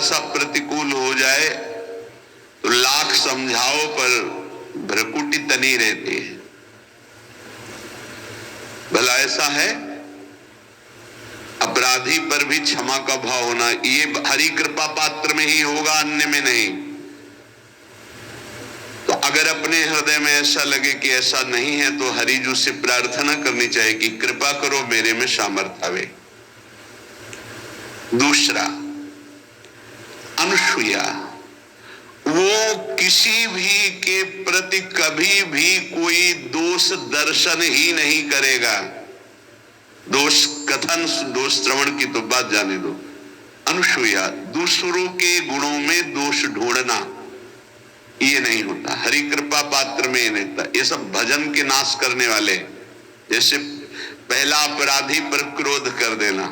सा प्रतिकूल हो जाए तो लाख समझाओ पर भ्रकुटी तनी रहती है। भला ऐसा है? अपराधी पर भी क्षमा का भाव होना, ये हरि कृपा पात्र में ही होगा, अन्य में नहीं। तो अगर अपने हृदय में ऐसा लगे कि ऐसा नहीं है तो हरिजू से प्रार्थना करनी चाहिए कि कृपा करो मेरे में सामर्थ्य आवे। दूसरा, अनुसूया, वो किसी भी के प्रति कभी भी कोई दोष दर्शन ही नहीं करेगा। दोष कथन, दोष श्रवण की तो बात जाने दो। अनुसूया, दूसरों के गुणों में दोष ढूंढना ये नहीं होता, हरि कृपा पात्र में नहीं होता। ये सब भजन के नाश करने वाले, जैसे पहला अपराधी पर क्रोध कर देना,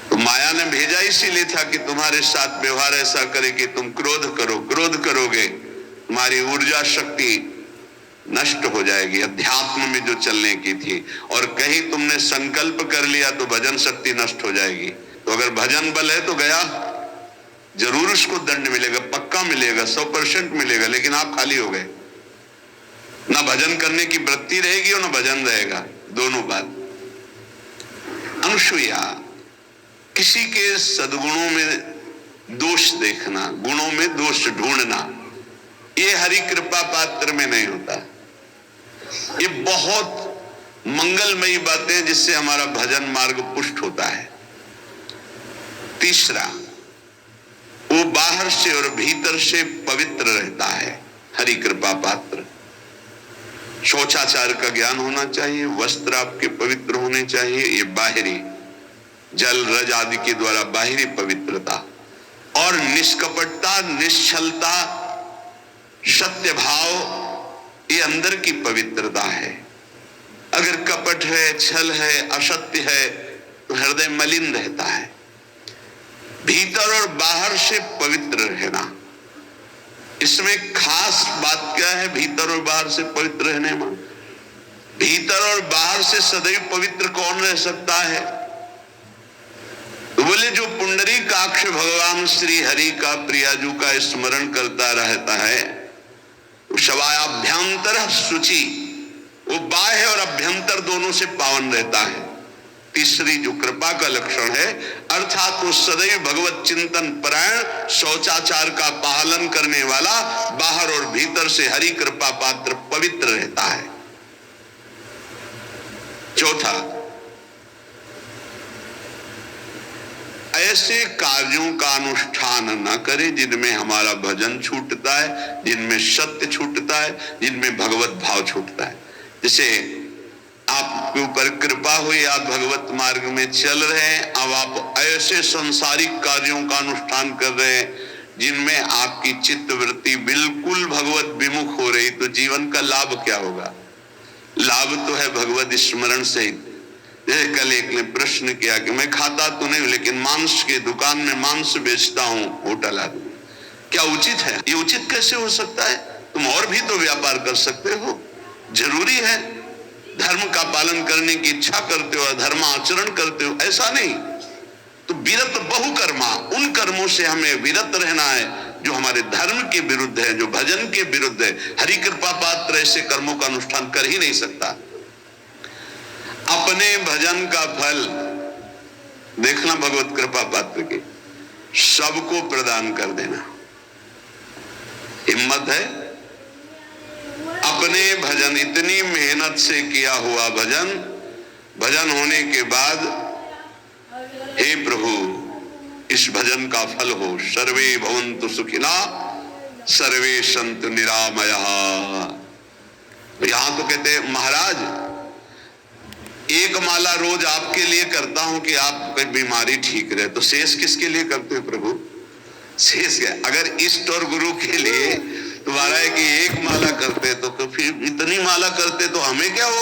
तो माया ने भेजा इसीलिए था कि तुम्हारे साथ व्यवहार ऐसा करे कि तुम क्रोध करो, क्रोध करोगे तुम्हारी ऊर्जा शक्ति नष्ट हो जाएगी, अध्यात्म में जो चलने की थी। और कहीं तुमने संकल्प कर लिया तो भजन शक्ति नष्ट हो जाएगी। तो अगर भजन बल है तो गया, जरूर उसको दंड मिलेगा, पक्का मिलेगा, 100% मिलेगा, लेकिन आप खाली हो गए। ना भजन करने की वृत्ति रहेगी और ना भजन रहेगा, दोनों बात। अनुसूया, किसी के सद्गुणों में दोष देखना, गुणों में दोष ढूंढना, ये हरि कृपा पात्र में नहीं होता। ये बहुत मंगलमयी बातें जिससे हमारा भजन मार्ग पुष्ट होता है। तीसरा, वो बाहर से और भीतर से पवित्र रहता है, हरि कृपा पात्र। शौचाचार का ज्ञान होना चाहिए, वस्त्र आपके पवित्र होने चाहिए, ये बाहरी जल रज आदि के द्वारा बाहरी पवित्रता, और निष्कपटता, निश्चलता, सत्य भाव, ये अंदर की पवित्रता है। अगर कपट है, छल है, असत्य है तो हृदय मलिन रहता है। भीतर और बाहर से पवित्र रहना, इसमें खास बात क्या है? भीतर और बाहर से पवित्र रहने में, भीतर और बाहर से सदैव पवित्र कौन रह सकता है? तो बोले जो पुंडरीकाक्ष भगवान श्री हरि का, प्रियाजू का स्मरण करता रहता है, शवायाभ्यंतर शुचि, वो बाह्य और अभ्यंतर दोनों से पावन रहता है। तीसरी जो कृपा का लक्षण है, अर्थात वो सदैव भगवत चिंतन परायण, शौचाचार का पालन करने वाला, बाहर और भीतर से हरि कृपा पात्र पवित्र रहता है। चौथा, ऐसे कार्यों का अनुष्ठान न करे जिनमें हमारा भजन छूटता है, जिनमें सत्य छूटता है, जिनमें भगवत भाव छूटता है। जैसे आपके ऊपर कृपा हुई, आप भगवत मार्ग में चल रहे हैं, अब आप ऐसे संसारिक कार्यों का अनुष्ठान कर रहे हैं जिनमें आपकी चित्तवृत्ति बिल्कुल भगवत विमुख हो रही, तो जीवन का लाभ क्या होगा? लाभ तो है भगवत स्मरण से। जैसे कल एक ने प्रश्न किया कि मैं खाता तो नहीं लेकिन मांस के दुकान में मांस बेचता हूं, होटल आदमी, क्या उचित है? ये उचित कैसे हो सकता है? तुम और भी तो व्यापार कर सकते हो। जरूरी है धर्म का पालन करने की इच्छा करते हो, धर्म आचरण करते हो, ऐसा नहीं। तो विरत बहुकर्मा, उन कर्मों से हमें विरत रहना है जो हमारे धर्म के विरुद्ध है, जो भजन के विरुद्ध है। हरि कृपा पात्र ऐसे कर्मों का अनुष्ठान कर ही नहीं सकता। अपने भजन का फल देखना भगवत कृपा पात्र के, सबको प्रदान कर देना। हिम्मत है? अपने भजन, इतनी मेहनत से किया हुआ भजन, भजन होने के बाद हे प्रभु इस भजन का फल हो, सर्वे भवन्तु सुखिना सर्वे सन्तु निरामयाः। यहां तो कहते महाराज एक माला रोज आपके लिए करता हूं कि आपकी बीमारी ठीक रहे, तो शेष किसके लिए करते हो प्रभु? शेष क्या? अगर इष्ट और गुरु के लिए तुम्हारा है कि एक माला करते तो फिर इतनी माला करते तो हमें क्या होगा?